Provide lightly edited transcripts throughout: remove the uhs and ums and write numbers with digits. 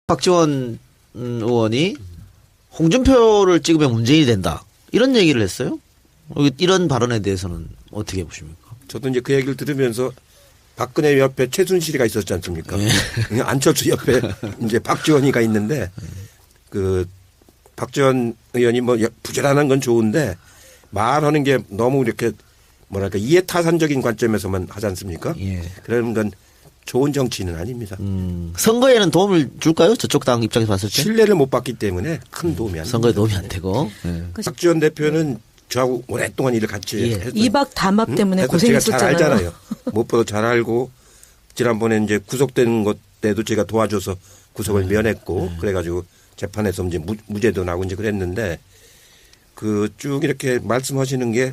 박지원 의원이 홍준표를 찍으면 문재인이 된다. 이런 얘기를 했어요. 이런 발언에 대해서는 어떻게 보십니까? 저도 이제 그 얘기를 들으면서 박근혜 옆에 최순실이가 있었지 않습니까? 네. 안철수 옆에 이제 박지원이가 있는데 그 박지원 의원이 뭐 부지런한 건 좋은데 말하는 게 너무 이렇게 뭐랄까 이해타산적인 관점에서만 하지 않습니까? 예. 그런 건 좋은 정치는 아닙니다. 선거에는 도움을 줄까요? 저쪽 당 입장에서 봤을 때? 신뢰를 못 받기 때문에 큰 도움이 안 됩니다. 선거에 도움이 안 되고. 네. 박지원 대표는 저하고 오랫동안 일을 같이 했어요. 이박 담합 때문에 고생했었잖아요. 제가 잘 알잖아요. 무엇보다 잘 알고 지난번에 이제 구속된 것 때도 제가 도와줘서 구속을 면했고 그래가지고 재판에서 이제 무죄도 나고 이제 그랬는데 그 쭉 이렇게 말씀하시는 게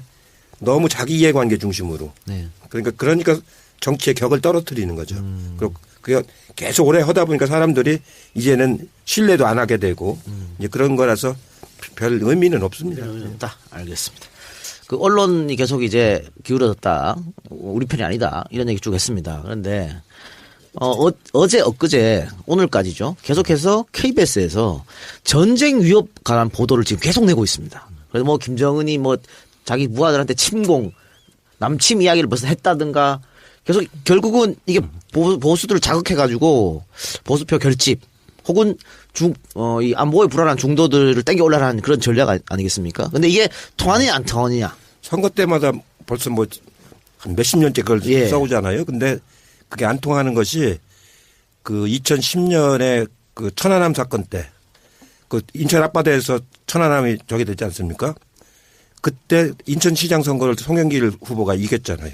너무 자기 이해관계 중심으로. 네. 그러니까 정치의 격을 떨어뜨리는 거죠. 그리고 그게 계속 오래 하다 보니까 사람들이 이제는 신뢰도 안 하게 되고 이제 그런 거라서 별 의미는 없습니다. 알겠습니다. 그 언론이 계속 이제 기울어졌다. 우리 편이 아니다. 이런 얘기 쭉 했습니다. 그런데 어제 엊그제 오늘까지죠. 계속해서 KBS에서 전쟁 위협 관한 보도를 지금 계속 내고 있습니다. 그래서 뭐 김정은이 뭐 자기 부하들한테 남침 이야기를 벌써 했다든가 계속 결국은 이게 보수들을 자극해가지고 보수표 결집 혹은 이 안보에 불안한 중도들을 땡겨 올라가는 그런 전략 아니겠습니까? 근데 이게 통하느냐 안 통하느냐. 선거 때마다 벌써 뭐 한 몇십 년째 그걸 싸우잖아요. 근데 그게 안 통하는 것이 그 2010년에 그 천안함 사건 때 그 인천 앞바다에서 천안함이 저기 됐지 않습니까? 그때 인천시장 선거를 송영길 후보가 이겼잖아요.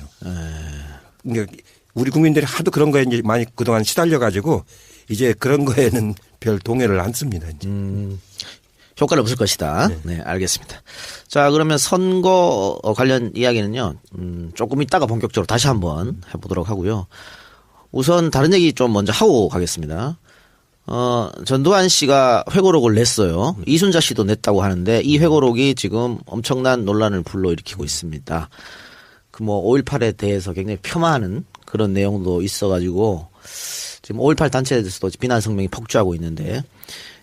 그러니까 우리 국민들이 하도 그런 거에 이제 많이 그동안 시달려 가지고 이제 그런 거에는 별 동의를 안 씁니다. 이제. 효과는 없을 것이다. 네, 알겠습니다. 자, 그러면 선거 관련 이야기는요. 조금 이따가 본격적으로 다시 한번 해보도록 하고요. 우선 다른 얘기 좀 먼저 하고 가겠습니다. 전두환 씨가 회고록을 냈어요. 이순자 씨도 냈다고 하는데 이 회고록이 지금 엄청난 논란을 불러일으키고 있습니다. 그 뭐 5.18에 대해서 굉장히 폄하하는 그런 내용도 있어가지고 지금 5.18 단체에서도 비난 성명이 폭주하고 있는데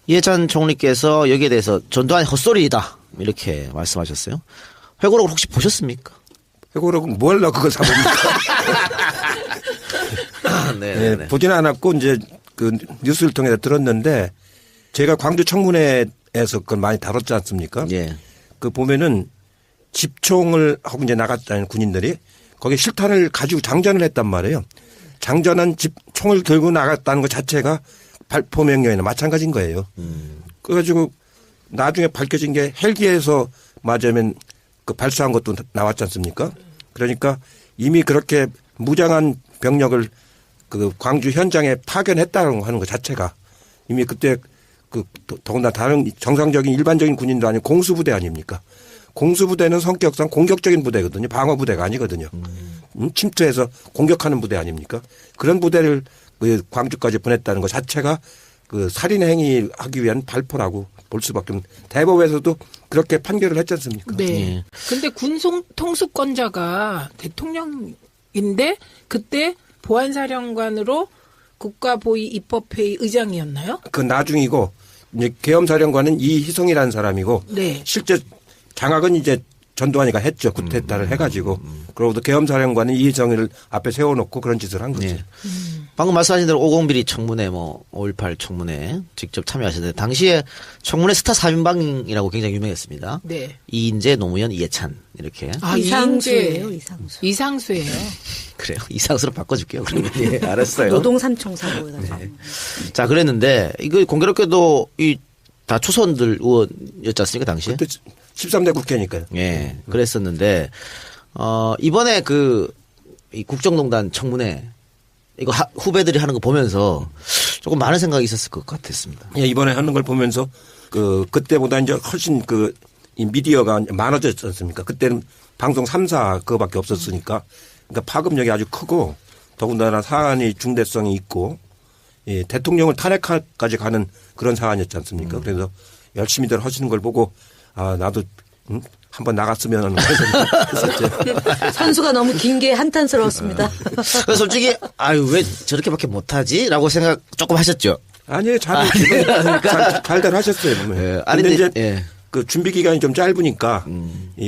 이해찬 총리께서 여기에 대해서 전두환이 헛소리이다 이렇게 말씀하셨어요. 회고록을 혹시 보셨습니까? 회고록은 뭘로 그걸 사봅니까? 네, 보지는 않았고 이제 그 뉴스를 통해서 들었는데 제가 광주 청문회에서 그걸 많이 다뤘지 않습니까? 예. 그 보면은 집총을 하고 이제 나갔다는 군인들이 거기에 실탄을 가지고 장전을 했단 말이에요. 장전한 총을 들고 나갔다는 것 자체가 발포 명령에는 마찬가지인 거예요. 그래가지고 나중에 밝혀진 게 헬기에서 맞으면 그 발사한 것도 나왔지 않습니까? 그러니까 이미 그렇게 무장한 병력을 그 광주 현장에 파견했다는 하는 것 자체가 이미 그때 그 더군다나 다른 정상적인 일반적인 군인도 아니고 공수부대 아닙니까? 공수부대는 성격상 공격적인 부대거든요. 방어부대가 아니거든요. 침투해서 공격하는 부대 아닙니까? 그런 부대를 그 광주까지 보냈다는 것 자체가 그 살인 행위 하기 위한 발포라고 볼 수밖에 없는. 대법에서도 그렇게 판결을 했지 않습니까? 네. 근데 군통수권자가 대통령인데 그때 보안사령관으로 국가보위 입법회의 의장이었나요? 그 나중이고 이제 계엄사령관은 이희성이라는 사람이고 네. 실제 장악은 이제 전두환이가 했죠. 쿠데타를 해가지고. 그러고도 계엄사령관은 이희성을 앞에 세워놓고 그런 짓을 한 거죠. 네. 방금 말씀하신 대로 50비리 청문회 5.18 청문회 직접 참여하셨는데 당시에 청문회 스타 4인방이라고 굉장히 유명했습니다. 네. 이인재, 노무현, 이해찬 이렇게. 이상수예요. 이상수예요. 그래요. 이상수로 바꿔줄게요. 그러면 예, 알았어요. 노동삼총사고요. 네. 자, 그랬는데 이거 공교롭게도 다 초선들 의원이었지 않습니까 당시에? 그때 13대 국회니까요. 예, 그랬었는데 이번에 이 국정농단 청문회 이거 후배들이 하는 거 보면서 조금 많은 생각이 있었을 것 같았습니다. 예, 이번에 하는 걸 보면서 그때보다 이제 훨씬 이 미디어가 많아졌지 않습니까? 그때는 방송 3사 그거밖에 없었으니까 그러니까 파급력이 아주 크고 더군다나 사안이 중대성이 있고 예, 대통령을 탄핵까지 가는 그런 사안이었지 않습니까? 그래서 열심히들 하시는 걸 보고 나도 한번 나갔으면 했었죠. 선수가 너무 긴 게 한탄스러웠습니다. 그래서 솔직히 왜 저렇게밖에 못하지? 라고 생각 조금 하셨죠? 아니에요. 잘들 하셨어요. 보면. 예. 아니, 근데 이제 예. 그 준비 기간이 좀 짧으니까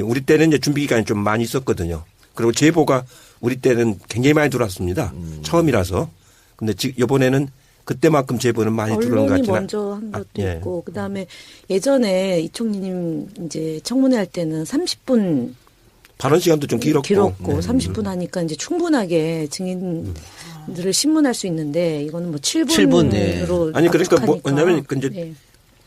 우리 때는 이제 준비 기간이 좀 많이 있었거든요. 그리고 제보가 우리 때는 굉장히 많이 들어왔습니다. 처음이라서. 근데 지금 이번에는 그때만큼 제보는 많이 들어오는 것 언론이 같지는 먼저 한 것도 예. 있고 그다음에 예전에 이총리님 이제 청문회 할 때는 30분 발언 시간도 좀 길었고 30분 하니까 이제 충분하게 증인들을 신문할 수 있는데 이거는 뭐 7분, 7분으로 예. 아니 그러니까 뭐 왜냐면 이제 예.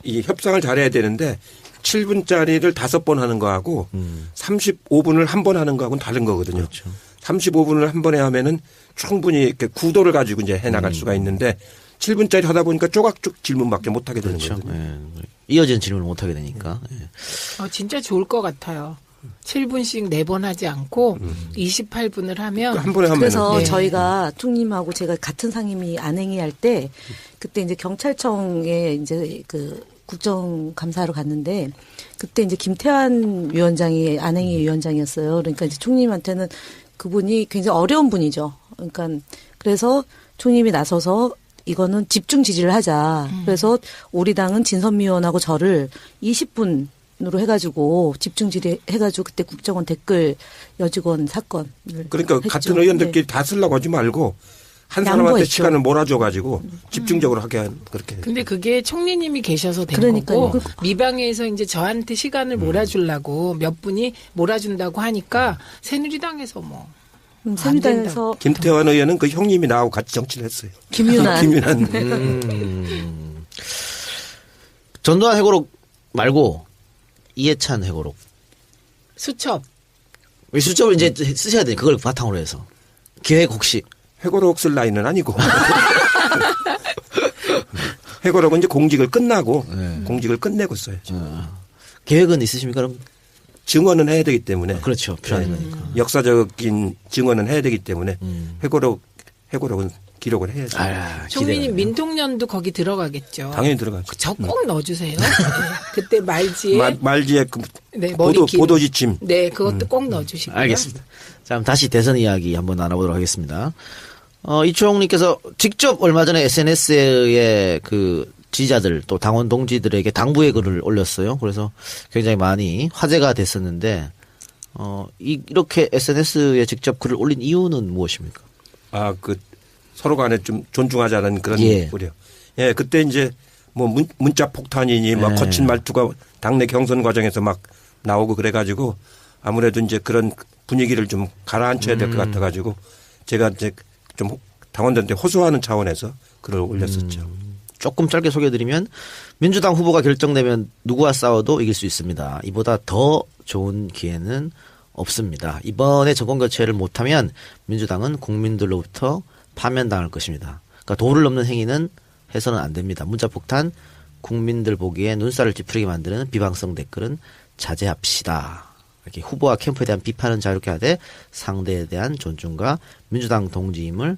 이 협상을 잘해야 되는데 7분짜리를 5번 하는 거하고 35분을 한 번 하는 거하고는 다른 거거든요. 그렇죠. 35분을 한 번에 하면은 충분히 이렇게 구도를 가지고 이제 해 나갈 수가 있는데 7분짜리 하다 보니까 쪼각쪼각 질문밖에 못 하게 되는 그렇죠. 거거든요. 예. 이어진 질문을 못 하게 되니까. 예. 진짜 좋을 것 같아요. 7분씩 4번 하지 않고 28분을 하면 한 번에 하면 그래서 네. 저희가 총님하고 제가 같은 상임위 안행위 할 때 그때 이제 경찰청에 이제 그 국정감사로 갔는데 그때 이제 김태환 위원장이 안행위 위원장이었어요. 그러니까 이제 총님한테는 그분이 굉장히 어려운 분이죠. 그러니까 그래서 총님이 나서서 이거는 집중 지지를 하자. 그래서 우리 당은 진선미 의원하고 저를 20분으로 해가지고 집중 질의해가지고 그때 국정원 댓글 여직원 사건을 그러니까 했죠. 같은 의원들끼리 네. 다 쓰려고 하지 말고 한 사람한테 양보했죠. 시간을 몰아줘가지고 집중적으로 하게 그렇게. 근데 그게 총리님이 계셔서 된 그러니까요. 거고 미방에서 이제 저한테 시간을 몰아주려고 몇 분이 몰아준다고 하니까 새누리당에서 뭐 새누리당에서 김태환 의원은 그 형님이 나하고 같이 정치를 했어요. 김윤환. 전두환 회고록 말고 이해찬 회고록. 수첩 수첩을 이제 쓰셔야 돼요. 그걸 바탕으로 해서. 계획 혹시. 회고록 쓸 나이는 아니고. 회고록은 이제 공직을 끝나고 공직을 끝내고 써야죠. 계획은 있으십니까? 그럼? 증언은 해야 되기 때문에. 그렇죠. 필요한 거니까. 역사적인 증언은 해야 되기 때문에 회고록은 기록을 해야죠. 총리님 민통년도 거기 들어가겠죠. 당연히 들어가죠. 저 꼭 넣어주세요. 네. 그때 말지에 말지에 그 네, 머리 긴 보도 지침. 네, 그것도 꼭 넣어주시고요. 알겠습니다. 자, 그럼 다시 대선 이야기 한번 나눠보도록 하겠습니다. 이초홍님께서 직접 얼마 전에 SNS에 그 지지자들 또 당원 동지들에게 당부의 글을 올렸어요. 그래서 굉장히 많이 화제가 됐었는데, 이렇게 SNS에 직접 글을 올린 이유는 무엇입니까? 서로 간에 좀 존중하자는 그런 우려. 예, 그때 이제 뭐 문자 폭탄이니 막 거친 말투가 당내 경선 과정에서 막 나오고 그래가지고 아무래도 이제 그런 분위기를 좀 가라앉혀야 될 것 같아가지고 제가 이제 좀 당원들한테 호소하는 차원에서 글을 올렸었죠. 조금 짧게 소개해드리면 민주당 후보가 결정되면 누구와 싸워도 이길 수 있습니다. 이보다 더 좋은 기회는 없습니다. 이번에 정권 교체를 못하면 민주당은 국민들로부터 파면당할 것입니다. 그러니까 도를 넘는 행위는 해서는 안 됩니다. 문자폭탄, 국민들 보기에 눈살을 찌푸리게 만드는 비방성 댓글은 자제합시다. 이렇게 후보와 캠프에 대한 비판은 자유롭게 하되 상대에 대한 존중과 민주당 동지임을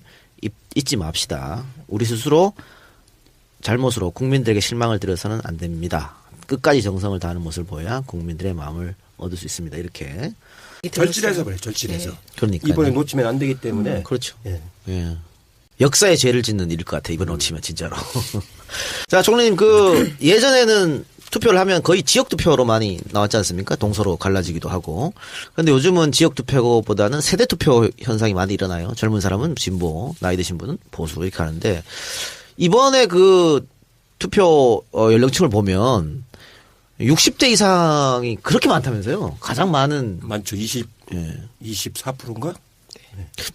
잊지 맙시다. 우리 스스로 잘못으로 국민들에게 실망을 드려서는 안 됩니다. 끝까지 정성을 다하는 모습을 보여야 국민들의 마음을 얻을 수 있습니다. 이렇게. 절실해서 그래요. 절실해서. 네. 그러니까 이번에 놓치면 안 되기 때문에. 그렇죠. 예. 예. 역사의 죄를 짓는 일일 것 같아요. 이번에 놓치면 진짜로. 자, 총리님 그 예전에는 투표를 하면 거의 지역 투표로 많이 나왔지 않습니까? 동서로 갈라지기도 하고. 그런데 요즘은 지역 투표보다는 세대 투표 현상이 많이 일어나요. 젊은 사람은 진보, 나이 드신 분은 보수 이렇게 하는데 이번에 그 투표 연령층을 보면 60대 이상이 그렇게 많다면서요. 가장 많은. 많죠. 24%인가?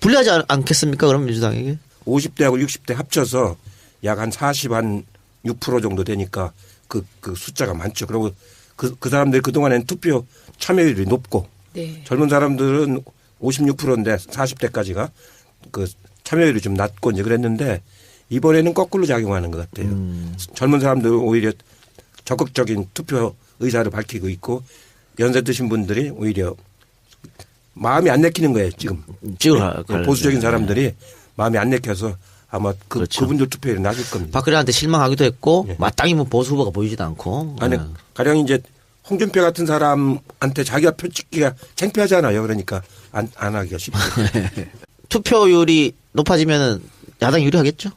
불리하지 않겠습니까? 그럼 민주당에게? 50대하고 60대 합쳐서 약 한 6% 정도 되니까 그 숫자가 많죠. 그리고 그 사람들이 그동안에는 투표 참여율이 높고 네. 젊은 사람들은 56%인데 40대까지가 그 참여율이 좀 낮고 이제 그랬는데 이번에는 거꾸로 작용하는 것 같아요. 젊은 사람들은 오히려 적극적인 투표 의사를 밝히고 있고 연세 드신 분들이 오히려 마음이 안 내키는 거예요. 지금 보수적인 사람들이 마음이 안 내켜서 아마 그렇죠. 그분들 투표율이 낮을 겁니다. 박근혜한테 실망하기도 했고 마땅히 뭐 보수 후보가 보이지도 않고. 아니 가령 이제 홍준표 같은 사람한테 자기가 표 찍기가 창피하잖아요. 그러니까 안 하기가 쉽죠. 투표율이 높아지면은 야당이 유리하겠죠?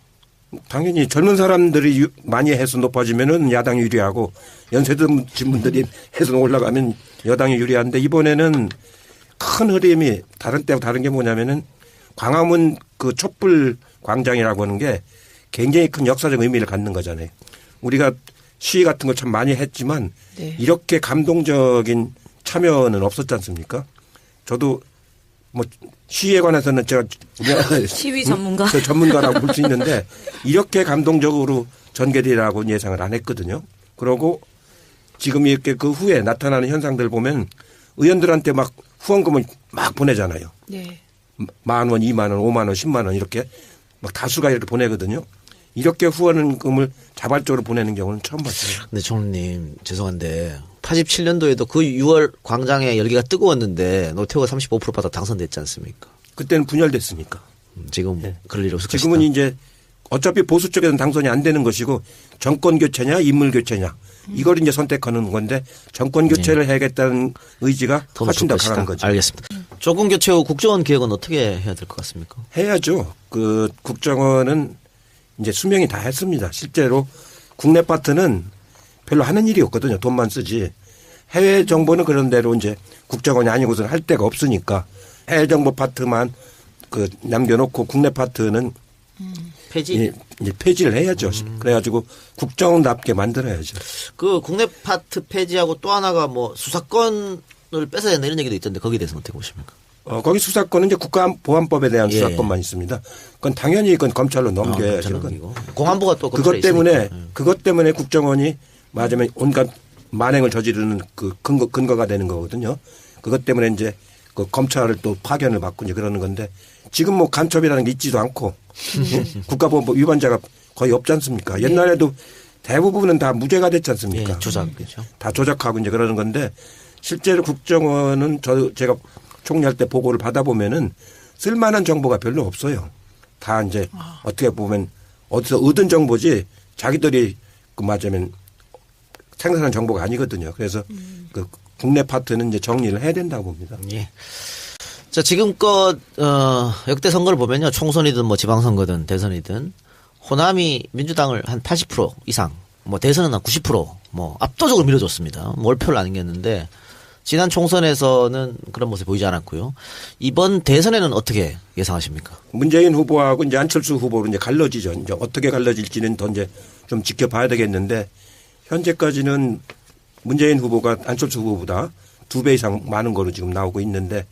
당연히 젊은 사람들이 많이 해서 높아지면은 야당이 유리하고 연세 든 분들이 해서 올라가면 여당이 유리한데 이번에는 큰 흐름이 다른 때하고 다른 게 뭐냐면은 광화문 그 촛불 광장이라고 하는 게 굉장히 큰 역사적 의미를 갖는 거잖아요. 우리가 시위 같은 거 참 많이 했지만 네. 이렇게 감동적인 참여는 없었지 않습니까? 저도 뭐 시위에 관해서는 제가 시위 전문가 전문가라고 볼 수 있는데 이렇게 감동적으로 전개되리라고 예상을 안 했거든요. 그러고 지금 이렇게 그 후에 나타나는 현상들 보면 의원들한테 막 후원금을 막 보내잖아요. 네. 10,000원, 20,000원, 50,000원, 10,000원 이렇게 막 다수가 이렇게 보내거든요. 이렇게 후원금을 자발적으로 보내는 경우는 처음 봤어요. 근데 총리님 죄송한데 87년도에도 그 6월 광장에 열기가 뜨거웠는데 노태우가 35% 받아 당선됐지 않습니까? 그때는 분열됐으니까. 지금 네. 그럴 일 없을 것이다. 지금은 이제 어차피 보수 쪽에서는 당선이 안 되는 것이고 정권 교체냐 인물 교체냐 이걸 이제 선택하는 건데 정권 교체를 네. 해야겠다는 의지가 훨씬 더 강한 거죠. 알겠습니다. 정권 교체 후 국정원 개혁은 어떻게 해야 될 것 같습니까? 해야죠. 그 국정원은 이제 수명이 다 했습니다. 실제로 국내 파트는 별로 하는 일이 없거든요. 돈만 쓰지. 해외 정보는 그런 대로 이제 국정원이 아니고서는 할 데가 없으니까 해외 정보 파트만 그 남겨놓고 국내 파트는 폐지? 이제 폐지를 해야죠. 그래가지고 국정원답게 만들어야죠. 그 국내 파트 폐지하고 또 하나가 뭐 수사권을 뺏어야 된다 이런 얘기도 있던데 거기에 대해서는 어떻게 보십니까? 거기 수사권은 이제 국가보안법에 대한 수사권만 있습니다. 그건 당연히 그건 검찰로 넘겨야죠. 공안부가 또 그것 때문에 국정원이 맞으면 온갖 만행을 저지르는 그 근거가 되는 거거든요. 그것 때문에 이제 그 검찰을 또 파견을 받고 이제 그러는 건데 지금 뭐 간첩이라는 게 있지도 않고 국가보안법 위반자가 거의 없지 않습니까? 옛날에도 대부분은 다 무죄가 됐지 않습니까? 조작이죠. 다 조작하고 이제 그러는 건데 실제로 국정원은 제가 총리할 때 보고를 받아보면은 쓸만한 정보가 별로 없어요. 다 이제 어떻게 보면 어디서 얻은 정보지 자기들이 그 맞으면 생산한 정보가 아니거든요. 그래서 그 국내 파트는 이제 정리를 해야 된다고 봅니다. 예. 자, 지금껏, 역대 선거를 보면요. 총선이든 뭐 지방선거든 대선이든 호남이 민주당을 한 80% 이상, 뭐 대선은 한 90% 뭐 압도적으로 밀어줬습니다. 몰표를 안겼는데 지난 총선에서는 그런 모습이 보이지 않았고요. 이번 대선에는 어떻게 예상하십니까? 문재인 후보하고 이제 안철수 후보로 이제 갈라지죠. 이제 어떻게 갈라질지는 더 이제 좀 지켜봐야 되겠는데 현재까지는 문재인 후보가 안철수 후보보다 2배 이상 많은 거로 지금 나오고 있는데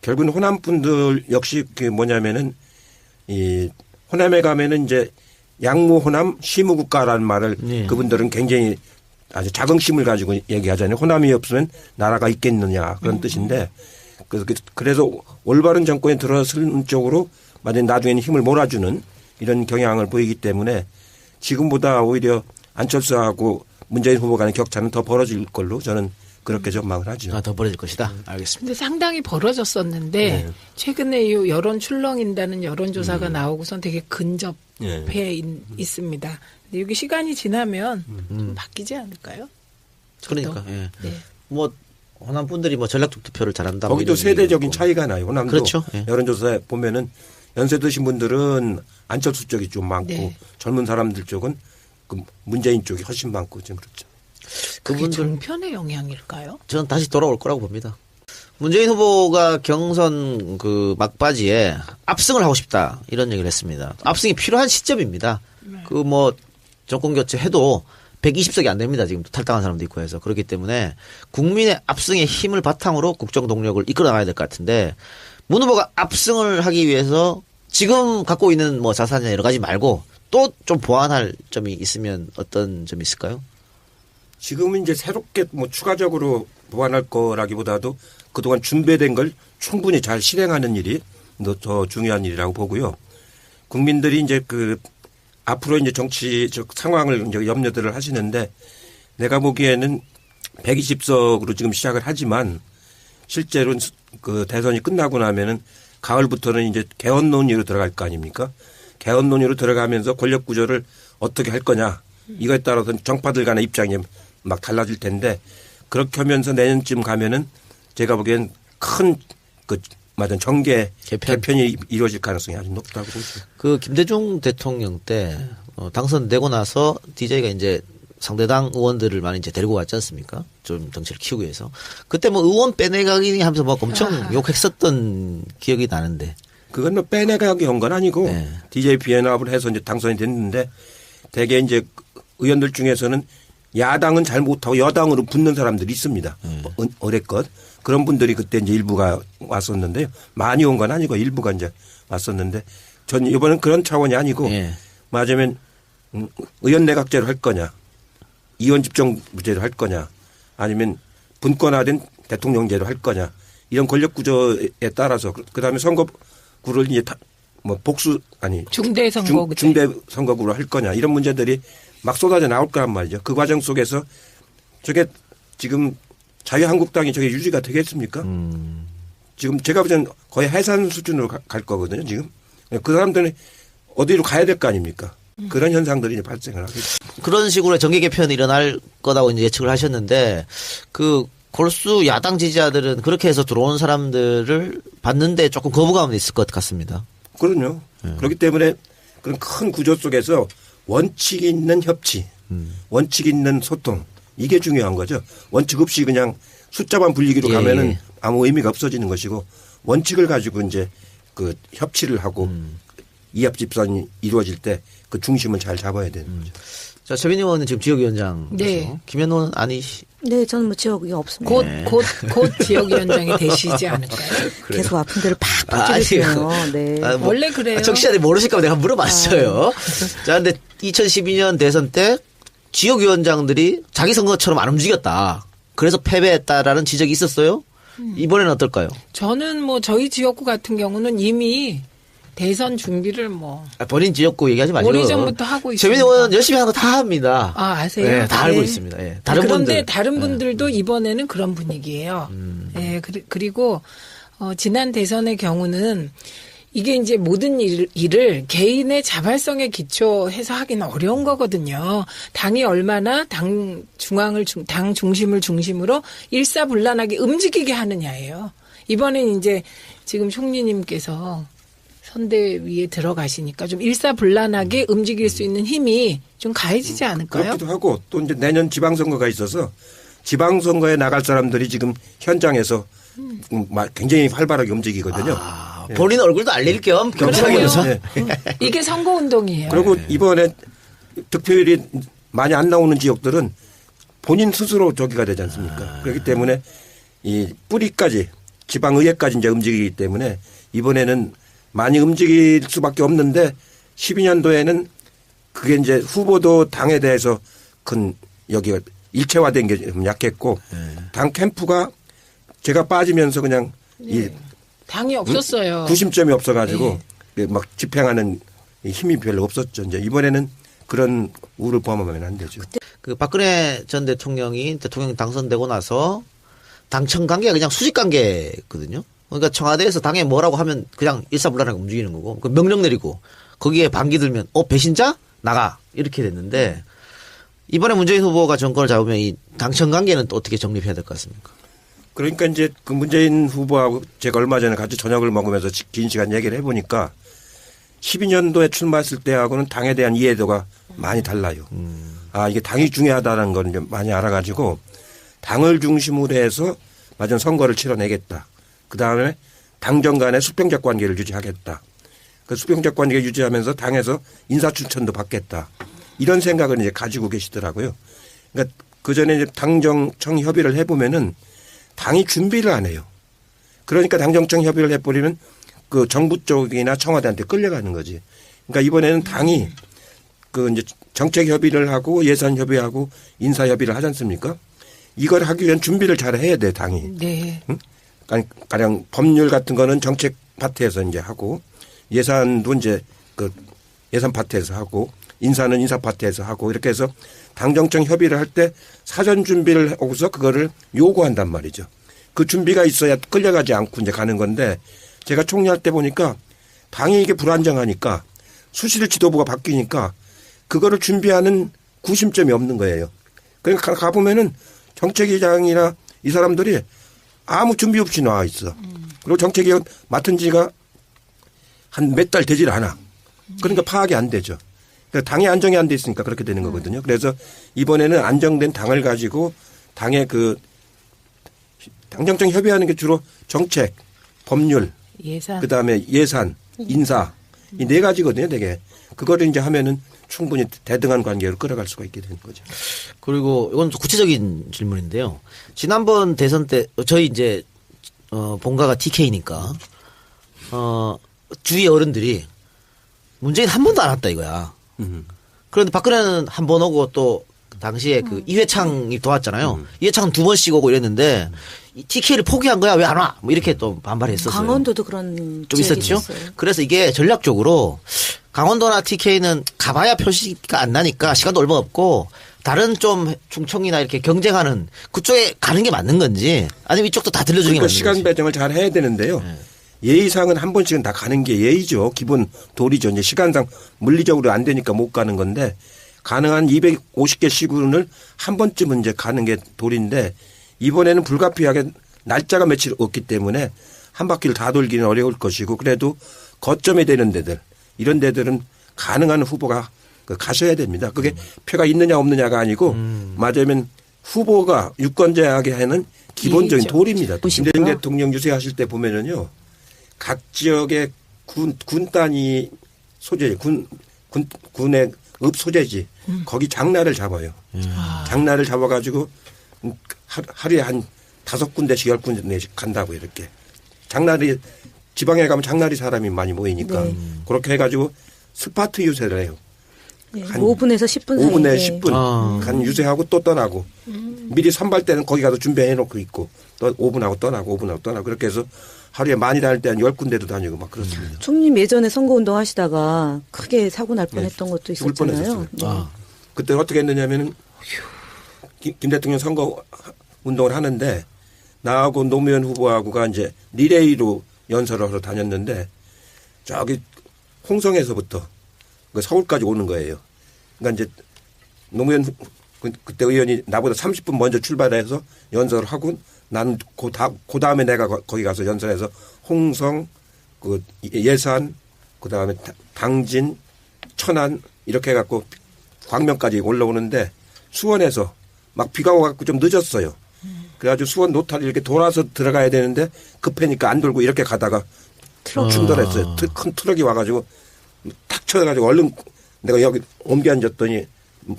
결국은 호남 분들 역시 그 뭐냐면은 이 호남에 가면은 이제 양무 호남 시무 국가라는 말을 그분들은 굉장히 아주 자긍심을 가지고 얘기하잖아요. 호남이 없으면 나라가 있겠느냐 그런 뜻인데 그래서 올바른 정권에 들어서는 쪽으로 만약 나중에는 힘을 몰아주는 이런 경향을 보이기 때문에 지금보다 오히려 안철수하고 문재인 후보 간의 격차는 더 벌어질 걸로 저는 그렇게 전망을 하죠. 더 벌어질 것이다. 알겠습니다. 근데 상당히 벌어졌었는데 최근에 이 여론 출렁인다는 여론조사가 나오고선 되게 근접해 있습니다. 근데 여기 시간이 지나면 좀 바뀌지 않을까요? 그러니까. 예. 네. 뭐 호남 분들이 뭐 전략적 투표를 잘한다. 거기도 세대적인 차이가 나요. 호남도 그렇죠. 예. 여론조사에 보면은 연세 드신 분들은 안철수 쪽이 좀 많고 젊은 사람들 쪽은 그 문재인 쪽이 훨씬 많고 지금 그렇죠. 그게 정편의 영향일까요? 저는 다시 돌아올 거라고 봅니다. 문재인 후보가 경선 그 막바지에 압승을 하고 싶다 이런 얘기를 했습니다. 압승이 필요한 시점입니다. 그 뭐 정권 교체해도 120석이 안 됩니다. 지금 탈당한 사람도 있고 해서 그렇기 때문에 국민의 압승의 힘을 바탕으로 국정 동력을 이끌어 나가야 될 것 같은데 문 후보가 압승을 하기 위해서 지금 갖고 있는 뭐 자산이나 여러 가지 말고 또 좀 보완할 점이 있으면 어떤 점이 있을까요? 지금은 이제 새롭게 뭐 추가적으로 보완할 거라기보다도 그동안 준비된 걸 충분히 잘 실행하는 일이 더 중요한 일이라고 보고요. 국민들이 이제 그 앞으로 이제 정치적 상황을 이제 염려들을 하시는데 내가 보기에는 120석으로 지금 시작을 하지만 실제로 그 대선이 끝나고 나면은 가을부터는 이제 개헌 논의로 들어갈 거 아닙니까? 개헌 논의로 들어가면서 권력 구조를 어떻게 할 거냐 이거에 따라서 정파들 간의 입장이 막 달라질 텐데 그렇게 하면서 내년쯤 가면은 제가 보기엔 큰 그 맞은 정계 개편이 이루어질 가능성이 아주 높다고 보죠. 그 김대중 대통령 때 당선되고 나서 DJ가 이제 상대당 의원들을 많이 이제 데리고 왔지 않습니까? 좀 정치를 키우기 위해서. 그때 뭐 의원 빼내가기 하면서 막 엄청 욕했었던 기억이 나는데. 그건 뭐 빼내가기 한 건 아니고 네. DJ 비연합을 해서 이제 당선이 됐는데 대개 이제 의원들 중에서는 야당은 잘 못하고 여당으로 붙는 사람들이 있습니다. 어렵것. 그런 분들이 그때 이제 일부가 왔었는데요. 많이 온 건 아니고 일부가 이제 왔었는데 전 이번엔 그런 차원이 아니고 맞으면 의원 내각제로 할 거냐. 이원 집정부제로 할 거냐 아니면 분권화된 대통령제로 할 거냐 이런 권력 구조에 따라서 그다음에 선거구를 이제 뭐 복수 아니 중대 선거구 중대 선거구로 할 거냐 이런 문제들이 막 쏟아져 나올 거란 말이죠. 그 과정 속에서 저게 지금 자유한국당이 저게 유지가 되겠습니까? 지금 제가 볼 때는 거의 해산 수준으로 갈 거거든요. 지금 그 사람들은 어디로 가야 될 거 아닙니까? 그런 현상들이 이제 발생을 하겠죠. 그런 식으로 정계 개편이 일어날 거라고 이제 예측을 하셨는데 그 골수 야당 지지자들은 그렇게 해서 들어온 사람들을 봤는데 조금 거부감이 있을 것 같습니다. 그럼요. 그렇기 때문에 그런 큰 구조 속에서 원칙 있는 협치, 원칙 있는 소통 이게 중요한 거죠. 원칙 없이 그냥 숫자만 불리기로 가면은 아무 의미가 없어지는 것이고 원칙을 가지고 이제 그 협치를 하고 이합 집산이 이루어질 때 그 중심을 잘 잡아야 되는 거죠. 자, 최민희 의원은 지금 지역위원장. 네. 김현 의원은 아니시. 네, 저는 뭐 지역이 없습니다. 곧 지역위원장이 되시지 않을까요? 계속 아픈 데를 팍 찌르시네요. 네. 뭐, 원래 그래요. 정치자들이 모르실까 봐 내가 물어봤어요. 자, 근데 2012년 대선 때 지역위원장들이 자기 선거처럼 안 움직였다. 그래서 패배했다라는 지적이 있었어요. 이번에는 어떨까요? 저는 뭐 저희 지역구 같은 경우는 이미 대선 준비를 뭐 본인 지역구 얘기하지 마시고 오래전부터 하고 있습니다. 최민희 의원 열심히 하는 거 다 합니다. 아, 아세요? 네, 다 알고 있습니다. 예. 그런데 다른 분들도 이번에는 그런 분위기예요. 예, 그리고 지난 대선의 경우는 이게 이제 모든 일을 개인의 자발성에 기초해서 하기는 어려운 거거든요. 당이 얼마나 당 중심을 중심으로 일사불란하게 움직이게 하느냐예요. 이번엔 이제 지금 총리님께서 선대위에 들어가시니까 좀 일사불란하게 움직일 수 있는 힘이 좀 가해지지 않을까요? 그렇기도 하고 또 이제 내년 지방선거가 있어서 지방선거에 나갈 사람들이 지금 현장에서 굉장히 활발하게 움직이거든요. 본인 얼굴도 알릴 겸 경찰에서. 네. 이게 선거운동이에요. 그리고 이번에 득표율이 많이 안 나오는 지역들은 본인 스스로 저기가 되지 않습니까? 그렇기 때문에 이 뿌리까지 지방의회까지 이제 움직이기 때문에 이번에는 많이 움직일 수밖에 없는데 12년도에는 그게 이제 후보도 당에 대해서 큰 여기가 일체화된 게 좀 약했고 당 캠프가 제가 빠지면서 그냥 이 당이 없었어요. 구심점이 없어가지고 막 집행하는 힘이 별로 없었죠. 이제 이번에는 그런 우를 범하면 안 되죠. 그 박근혜 전 대통령이 대통령 당선되고 나서 당청 관계가 그냥 수직 관계거든요. 그러니까 청와대에서 당에 뭐라고 하면 그냥 일사불란하게 움직이는 거고 그 명령 내리고 거기에 반기 들면 배신자 나가 이렇게 됐는데 이번에 문재인 후보가 정권을 잡으면 이 당청 관계는 또 어떻게 정립해야 될 것 같습니까? 그러니까 이제 그 문재인 후보하고 제가 얼마 전에 같이 저녁을 먹으면서 긴 시간 얘기를 해보니까 12년도에 출마했을 때하고는 당에 대한 이해도가 많이 달라요. 이게 당이 중요하다는 걸 이제 많이 알아가지고 당을 중심으로 해서 맞은 선거를 치러내겠다. 그 다음에 당정 간의 수평적 관계를 유지하겠다. 그 수평적 관계를 유지하면서 당에서 인사추천도 받겠다. 이런 생각을 이제 가지고 계시더라고요. 그러니까 그 전에 이제 당정청 협의를 해보면은 당이 준비를 안 해요. 그러니까 당정청 협의를 해버리면 그 정부 쪽이나 청와대한테 끌려가는 거지. 그러니까 이번에는 당이 그 이제 정책 협의를 하고 예산 협의하고 인사 협의를 하지 않습니까? 이걸 하기 위한 준비를 잘 해야 돼, 당이. 네. 응? 가령 법률 같은 거는 정책 파트에서 이제 하고 예산도 이제 그 예산 파트에서 하고 인사는 인사 파트에서 하고 이렇게 해서 당정청 협의를 할 때 사전 준비를 하고서 그거를 요구한단 말이죠. 그 준비가 있어야 끌려가지 않고 이제 가는 건데 제가 총리할 때 보니까 당이 이게 불안정하니까 수실 지도부가 바뀌니까 그거를 준비하는 구심점이 없는 거예요. 그러니까 가보면은 정책위장이나 이 사람들이 아무 준비 없이 나와 있어. 그리고 정책위원 맡은 지가 한 몇 달 되질 않아. 그러니까 파악이 안 되죠. 그러니까 당이 안정이 안 돼 있으니까 그렇게 되는 거거든요. 그래서 이번에는 안정된 당을 가지고 당의 그 당정청 협의하는 게 주로 정책, 법률, 예산, 그다음에 예산, 인사 이 네 가지거든요, 되게. 그거를 이제 하면은 충분히 대등한 관계로 끌어갈 수가 있게 되는 거죠. 그리고 이건 구체적인 질문인데요. 지난번 대선 때 저희 이제 본가가 TK니까 주위 어른들이 문재인 한 번도 안 왔다 이거야. 그런데 박근혜는 한 번 오고 또 당시에 그 이회창이 도왔잖아요. 이회창은 2번씩 오고 이랬는데 TK를 포기한 거야 왜 안 와? 뭐 이렇게 또 반발했었어요. 강원도도 그런 좀 있었죠. 있어요. 그래서 이게 전략적으로 강원도나 TK는 가봐야 표시가 안 나니까 시간도 얼마 없고 다른 좀 충청이나 이렇게 경쟁하는 그쪽에 가는 게 맞는 건지 아니면 이쪽도 다 들려주는 게 맞는 건지. 시간 배정을 잘 해야 되는데요. 네. 예의상은 한 번씩은 다 가는 게 예의죠. 기본 도리죠. 이제 시간상 물리적으로 안 되니까 못 가는 건데 가능한 250개 시군을 한 번쯤은 이제 가는 게 도리인데 이번에는 불가피하게 날짜가 며칠 없기 때문에 한 바퀴를 다 돌기는 어려울 것이고 그래도 거점이 되는 데들 이런 데들은 가능한 후보가 가셔야 됩니다. 그게 표가 있느냐 없느냐가 아니고 맞으면 후보가 유권자에게 하는 기본적인 도리입니다. 김대중 대통령 유세하실 때 보면은요. 각 지역의 군 단위 소재, 군의 읍 소재지 거기 장날을 잡아요. 장날을 잡아가지고 하루에 한 5군데씩 10군데씩 간다고 이렇게. 장날이 지방에 가면 장날이 사람이 많이 모이니까 네. 그렇게 해가지고 스파트 유세를 해요. 네. 5분에서 10분 사이에. 5분에 10분 간 유세하고 또 떠나고 미리 선발 때는 거기 가서 준비해놓고 있고 또 5분하고 떠나고 5분하고 떠나고 그렇게 해서 하루에 많이 다닐 때 한 10군데도 다니고 막 그렇습니다. 총님 예전에 선거운동 하시다가 크게 사고 날 뻔했던 것도 있었잖아요. 네. 그때 어떻게 했느냐면은 김 대통령 선거 운동을 하는데 나하고 노무현 후보하고가 이제 리레이로 연설을 하러 다녔는데 저기 홍성에서부터 서울까지 오는 거예요. 그러니까 이제 노무현 그때 의원이 나보다 30분 먼저 출발해서 연설을 하고 나는 그 다음에 내가 거기 가서 연설해서 홍성, 그 예산, 그 다음에 당진, 천안 이렇게 해갖고 광명까지 올라오는데 수원에서 막 비가 와갖고 좀 늦었어요. 그래가지고 수원 노타리 이렇게 돌아서 들어가야 되는데 급하니까 안 돌고 이렇게 가다가 충돌했어요. 큰 트럭이 와가지고 탁 쳐가지고 얼른 내가 여기 옮겨 앉았더니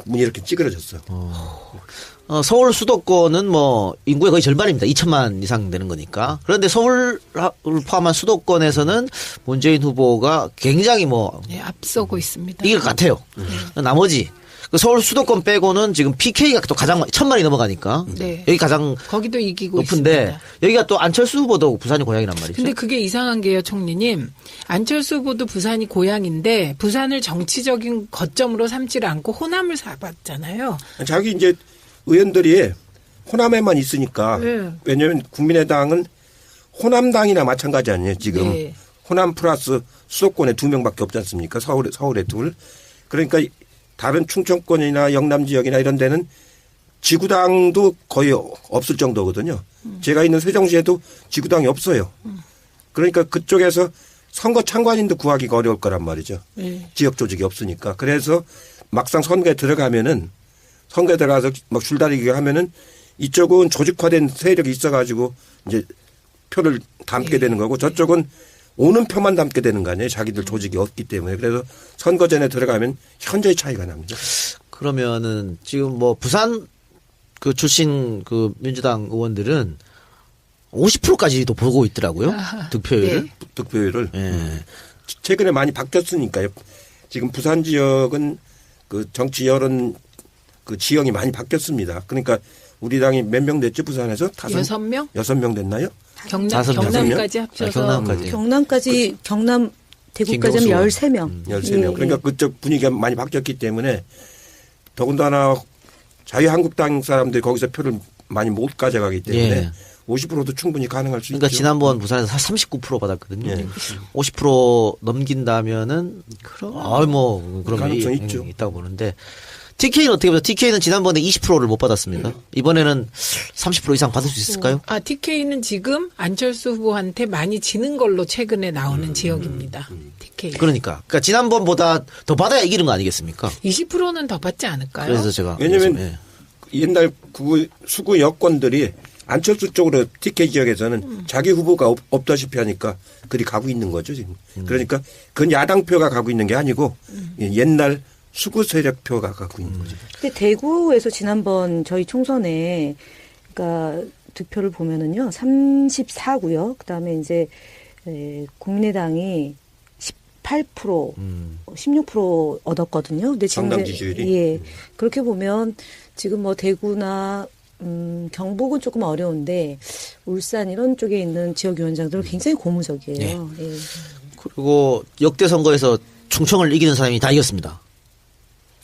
문이 이렇게 찌그러졌어. 서울 수도권은 뭐 인구의 거의 절반입니다. 2천만 이상 되는 거니까. 그런데 서울을 포함한 수도권에서는 문재인 후보가 굉장히 뭐 네, 앞서고 있습니다. 이길 것 같아요. 나머지 서울 수도권 빼고는 지금 PK가 또 가장 1,000만이 넘어가니까 네. 여기 가장 거기도 이기고 높은데 있습니다. 여기가 또 안철수 후보도 부산이 고향이란 말이죠. 근데 그게 이상한 게요, 총리님. 안철수 후보도 부산이 고향인데 부산을 정치적인 거점으로 삼지를 않고 호남을 잡았잖아요. 자기 이제 의원들이 호남에만 있으니까 네. 왜냐하면 국민의당은 호남당이나 마찬가지 아니에요. 지금 네. 호남 플러스 수도권에 2명밖에 없지 않습니까? 서울에 둘. 그러니까 다른 충청권이나 영남 지역이나 이런 데는 지구당도 거의 없을 정도거든요. 제가 있는 세종시에도 지구당이 없어요. 그러니까 그쪽에서 선거 참관인도 구하기가 어려울 거란 말이죠. 지역 조직이 없으니까. 그래서 막상 선거에 들어가면은 선거에 들어가서 막 줄다리기 하면은 이쪽은 조직화된 세력이 있어가지고 이제 표를 담게 되는 거고 저쪽은 오는 표만 담게 되는 거 아니에요. 자기들 조직이 없기 때문에. 그래서 선거 전에 들어가면 현저히 차이가 납니다. 그러면은 지금 뭐 부산 그 출신 그 민주당 의원들은 50%까지도 보고 있더라고요. 득표율을. 네. 득표율을. 네. 최근에 많이 바뀌었으니까요. 지금 부산 지역은 그 정치 여론 그 지형이 많이 바뀌었습니다. 그러니까 우리 당이 몇 명 됐죠? 부산에서? 6명? 6명 됐나요? 경남까지 합쳐서. 경남까지 경남 대구까지 하면 13명. 13명. 그러니까 그쪽 분위기가 많이 바뀌었기 때문에 더군다나 자유한국당 사람들이 거기서 표를 많이 못 가져가기 때문에 50%도 충분히 가능할 수 그러니까 있죠. 지난번 부산에서 39% 받았거든요. 50% 넘긴다면은 그럼 뭐 그런 가능성이 있죠. 있다고 보는데 TK는 어떻게 보세요? TK는 지난번에 20%를 못 받았습니다. 이번에는 30% 이상 받을 수 있을까요? TK는 지금 안철수 후보한테 많이 지는 걸로 최근에 나오는 지역입니다. TK. 그러니까 지난번보다 더 받아야 이기는 거 아니겠습니까? 20%는 더 받지 않을까요? 그래서 제가 왜냐면 옛날 수구 여권들이 안철수 쪽으로 TK 지역에서는 자기 후보가 없다시피 하니까 그리 가고 있는 거죠 지금. 그러니까 그건 야당표가 가고 있는 게 아니고 옛날 수구 세력표가 가고 있는 거죠. 근데 대구에서 지난번 저희 총선에 그러니까 득표를 보면은요 34고요. 그다음에 이제 국민의당이 18%, 16% 얻었거든요. 근데 지금 정당 지지율이 예 그렇게 보면 지금 뭐 대구나 경북은 조금 어려운데 울산 이런 쪽에 있는 지역위원장들은 굉장히 고무적이에요. 네. 예. 그리고 역대 선거에서 충청을 이기는 사람이 다 이겼습니다.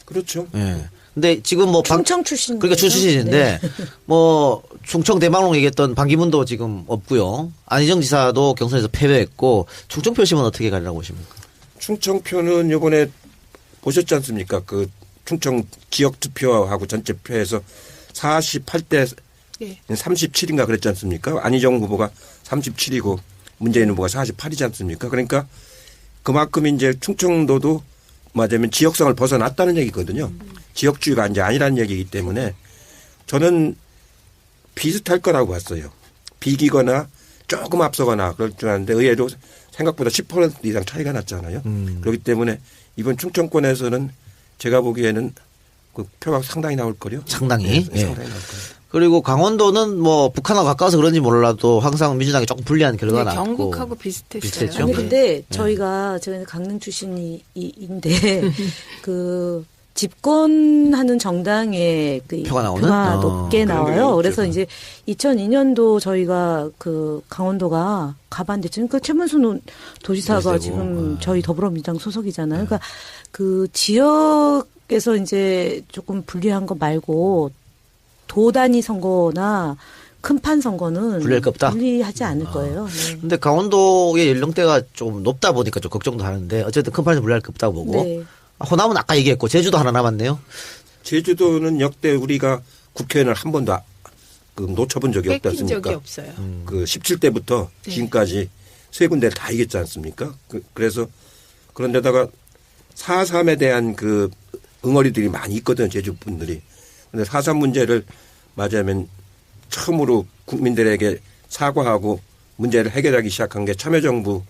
그렇죠. 예. 근데 지금 뭐 충청 출신 그러니까 출신인데 네. 뭐 충청 대망론 얘기했던 반기문도 지금 없고요. 안희정 지사도 경선에서 패배했고 충청 표심은 어떻게 가리라고 보십니까? 충청표는 이번에 보셨지 않습니까? 그 충청 지역 투표하고 전체 표에서 48대 37인가 그랬지 않습니까? 안희정 후보가 37이고 문재인 후보가 48이지 않습니까? 그러니까 그만큼 이제 충청도도 말하자면 지역성을 벗어났다는 얘기거든요. 지역주의가 이제 아니라는 얘기이기 때문에 저는 비슷할 거라고 봤어요. 비기거나 조금 앞서거나 그럴 줄 알았는데 의외로 생각보다 10% 이상 차이가 났잖아요. 그렇기 때문에 이번 충청권에서는 제가 보기에는 그 표가 상당히 나올 거요. 상당히. 네, 예. 상당히 나올 거예요. 그리고 강원도는 뭐 북한하고 가까워서 그런지 몰라도 항상 민주당이 조금 불리한 결과가 나왔고. 경북하고 비슷했어요. 아니 근데 저희가 강릉 출신인데 그 집권하는 정당의 그 표가 나오는? 높게 나와요. 있죠. 그래서 이제 2002년도 저희가 그 강원도가 가봤는데 지금 그 최문순 도지사가 지금 저희 더불어민주당 소속이잖아요. 그러니까 그 지역에서 이제 조금 불리한 거 말고 도단위 선거나 큰판 선거는 불리할 게 없다? 불리하지 않을 거예요. 네. 근데 강원도의 연령대가 좀 높다 보니까 좀 걱정도 하는데 어쨌든 큰 판에서 불리할 게 없다고 보고. 네. 호남은 아까 얘기했고 제주도 하나 남았네요. 제주도는 역대 우리가 국회의원을 한 번도 그 놓쳐본 적이 없지 뺏긴 적이 않습니까? 없어요. 그 17대부터 지금까지 세 군데를 다 이겼지 않습니까? 그래서 그런데다가 4.3에 대한 그 응어리들이 많이 있거든요. 제주 분들이. 그런데 4.3 문제를 맞으면 처음으로 국민들에게 사과하고 문제를 해결하기 시작한 게 참여정부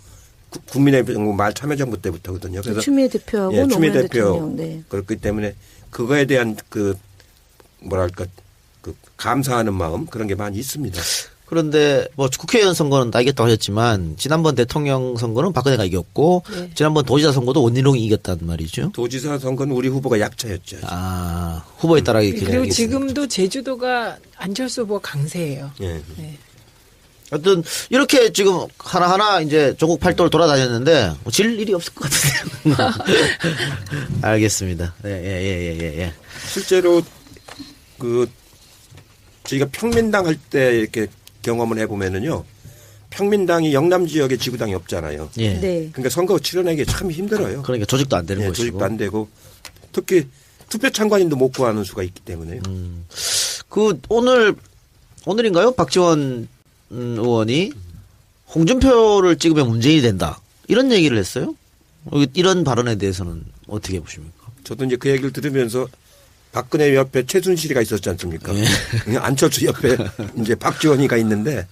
국민의정부 말 참여정부 때부터거든요. 그래서 추미애 대표하고 추미애 노무현 대표 대통령. 네. 그렇기 때문에 그거에 대한 그 뭐랄까 그 감사하는 마음 그런 게 많이 있습니다. 그런데 뭐 국회의원 선거는 다 이겼다고 하셨지만 지난번 대통령 선거는 박근혜가 이겼고 지난번 도지사 선거도 원희룡이 이겼단 말이죠. 도지사 선거는 우리 후보가 약차였죠. 아 후보에 따라 이렇게 그리고 지금도 제주도가 안철수 후보가 강세예요. 예. 네. 하여튼 이렇게 지금 하나하나 이제 전국 팔도를 돌아다녔는데 뭐 질 일이 없을 것 같은데요. 알겠습니다. 예. 실제로 그 저희가 평민당 할 때 이렇게 경험을 해보면은요. 평민당이 영남 지역에 지구당이 없잖아요. 예. 네. 그러니까 선거 치러내기 참 힘들어요. 그러니까 조직도 안 되는 예, 것이고. 조직도 안 되고 특히 투표 참관인도 못 구하는 수가 있기 때문에요. 그 오늘인가요? 박지원 의원이 홍준표를 찍으면 문재인이 된다. 이런 얘기를 했어요. 이런 발언에 대해서는 어떻게 보십니까? 저도 이제 그 얘기를 들으면서 박근혜 옆에 최순실이가 있었지 않습니까? 안철수 옆에 이제 박지원이가 있는데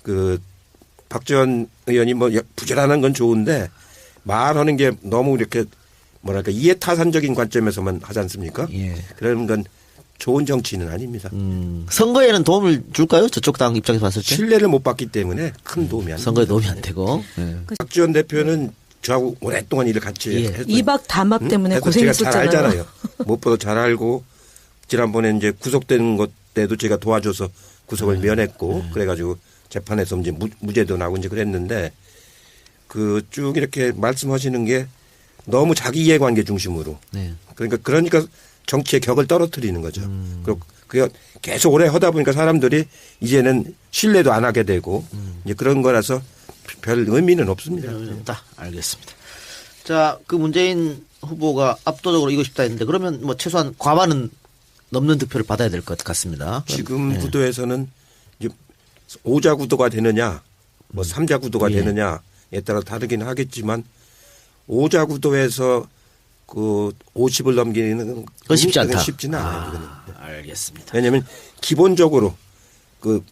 그 박지원 의원이 뭐 부지런한 건 좋은데 말하는 게 너무 이렇게 뭐랄까 이해타산적인 관점에서만 하지 않습니까? 예. 그런 건 좋은 정치는 아닙니다. 선거에는 도움을 줄까요? 저쪽 당 입장에서 봤을 때? 신뢰를 못 받기 때문에 큰 도움이 안 됩니다. 선거에 도움이 안 되고. 예. 박지원 대표는 저하고 오랫동안 일을 같이 예. 했어요. 이박 다막 때문에 그래서 제가 잘 고생했었잖아요. 알잖아요. 무엇보다 잘 알고 지난번에 이제 구속된 것 때도 제가 도와줘서 구속을 면했고 그래가지고 재판에서 이제 무죄도 나고 이제 그랬는데 그 쭉 이렇게 말씀하시는 게 너무 자기 이해관계 중심으로 네. 그러니까 정치의 격을 떨어뜨리는 거죠. 그리고 그게 계속 오래 하다 보니까 사람들이 이제는 신뢰도 안 하게 되고 이제 그런 거라서 별 의미는 없습니다. 알겠습니다. 자, 그 문재인 후보가 압도적으로 이기고 싶다 했는데 그러면 뭐 최소한 과반은 넘는 득표를 받아야 될 것 같습니다. 지금 구도에서는 이제 5자 구도가 되느냐 뭐 3자 구도가 되느냐에 따라 다르긴 하겠지만 5자 구도에서 그 50을 넘기는 건 쉽지 않다. 쉽지는 않아요. 알겠습니다. 왜냐하면 기본적으로 그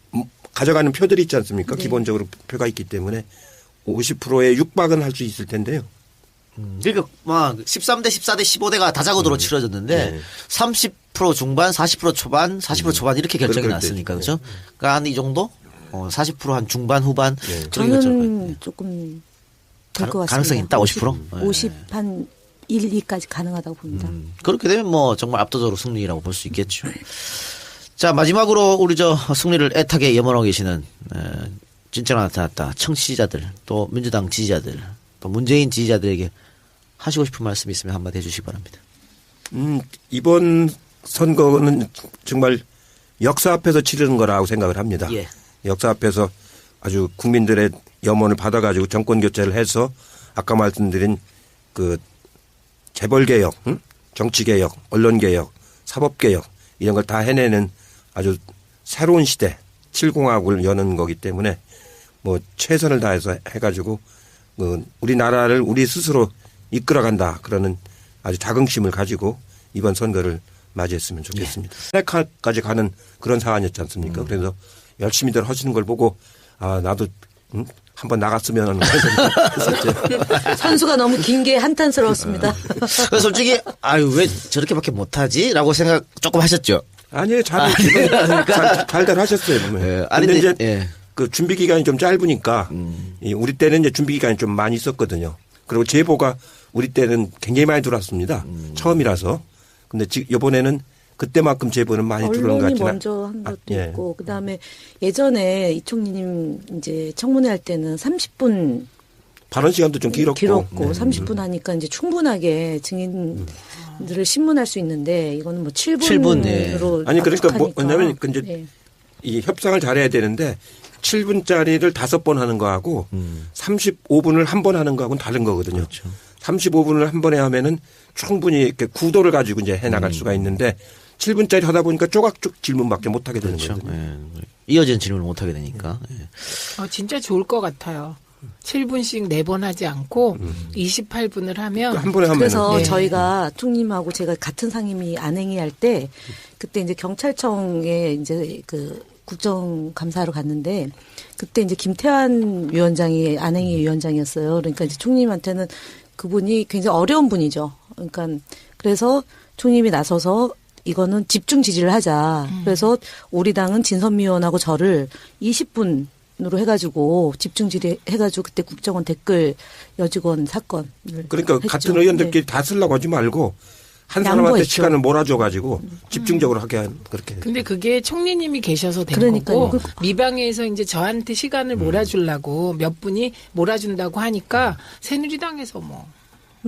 가져가는 표들이 있지 않습니까? 기본적으로 표가 있기 때문에 50%에 육박은 할 수 있을 텐데요. 그러니까 막 13대 14대 15대가 다자구도로 치러졌는데 30% 중반, 40% 초반, 40% 초반 이렇게 결정이 났으니까 그렇죠? 그러니까 한 이 정도? 40% 한 중반 후반. 저는 조금 될 것 같습니다. 가능성이 있다. 50%? 50 한 1, 2까지 가능하다고 봅니다. 그렇게 되면 뭐 정말 압도적으로 승리라고 볼 수 있겠죠. 자, 마지막으로 우리 승리를 애타게 염원하고 계시는 진짜로 나타났다. 청취자들 또 민주당 지지자들 또 문재인 지지자들에게 하시고 싶은 말씀 있으면 한마디 해주시기 바랍니다. 이번 선거는 정말 역사 앞에서 치르는 거라고 생각을 합니다. 예. 역사 앞에서 아주 국민들의 염원을 받아가지고 정권 교체를 해서 아까 말씀드린 그 재벌개혁, 정치개혁, 언론개혁, 사법개혁 이런 걸 다 해내는 아주 새로운 시대 7공화국을 여는 거기 때문에 뭐 최선을 다해서 해가지고 우리나라를 우리 스스로 이끌어간다 그러는 아주 자긍심을 가지고 이번 선거를 맞이했으면 좋겠습니다. 패카까지 가는 그런 사안이었지 않습니까? 그래서 열심히들 하시는 걸 보고 아 나도 한번 나갔으면 하는 그런 생각했었죠. 선수가 너무 긴 게 한탄스러웠습니다. 그래서 솔직히 아유 왜 저렇게밖에 못하지?라고 생각 조금 하셨죠. 아니에요, 잘들 하셨어요. 보면. 아니 근데 이제 그 준비 기간이 좀 짧으니까 우리 때는 이제 준비 기간이 좀 많이 있었거든요. 그리고 제보가 우리 때는 굉장히 많이 들어왔습니다. 처음이라서. 근데 이번에는 그때만큼 제보는 많이 들어오는 것 같지는 언론이 먼저 한 것도 있고 그다음에 예전에 이총리님 이제 청문회 할 때는 30분 발언 시간도 좀 길었고 30분 하니까 이제 충분하게 증인들을 신문할 수 있는데 이거는 뭐 7분으로 아니 그러니까 뭐 왜냐면 이제 이 협상을 잘해야 되는데 7분짜리를 5번 하는 거하고 35분을 한 번 하는 거하고는 다른 거거든요. 그렇죠. 35분을 한 번에 하면은 충분히 이렇게 구도를 가지고 이제 해 나갈 수가 있는데 7분짜리 하다 보니까 쪼각쪼각 질문밖에 못 하게 되는 그렇죠. 거거든요. 이어진 질문을 못 하게 되니까. 진짜 좋을 것 같아요. 7분씩 4번 하지 않고 28분을 하면 한 번에 하면 그래서 저희가 총님하고 제가 같은 상임위 안행위 할 때 그때 이제 경찰청에 이제 그 국정감사로 갔는데 그때 이제 김태환 위원장이 안행위 위원장이었어요. 그러니까 이제 총님한테는 그분이 굉장히 어려운 분이죠. 그러니까 그래서 총님이 나서서 이거는 집중 지지를 하자. 그래서 우리 당은 진선미 의원하고 저를 20분으로 해가지고 집중 질의해가지고 그때 국정원 댓글 여직원 사건을 그러니까 했죠. 같은 의원들끼리 다 쓰려고 하지 말고 한 사람한테 양보했죠. 시간을 몰아줘가지고 집중적으로 하게 그렇게. 근데 그게 총리님이 계셔서 된 그러니까요. 거고 미방에서 이제 저한테 시간을 몰아주려고 몇 분이 몰아준다고 하니까 새누리당에서 뭐.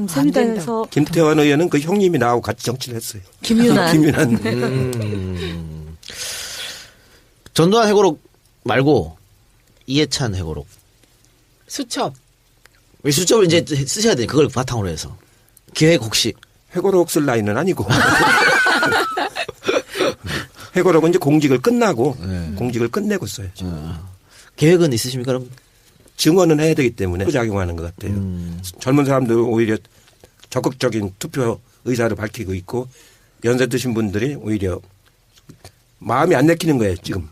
새누리당에서 김태환 의원은 그 형님이 나하고 같이 정치를 했어요. 김윤환. 전두환 회고록 말고 이해찬 회고록. 수첩. 수첩을 이제 쓰셔야 돼요. 그걸 바탕으로 해서. 계획 혹시. 회고록 쓸 나이는 아니고. 회고록은 이제 공직을 끝나고 공직을 끝내고 써야죠. 계획은 있으십니까 그럼? 증언은 해야 되기 때문에 작용하는 것 같아요. 젊은 사람들 오히려 적극적인 투표 의사를 밝히고 있고 연세 드신 분들이 오히려 마음이 안 내키는 거예요. 지금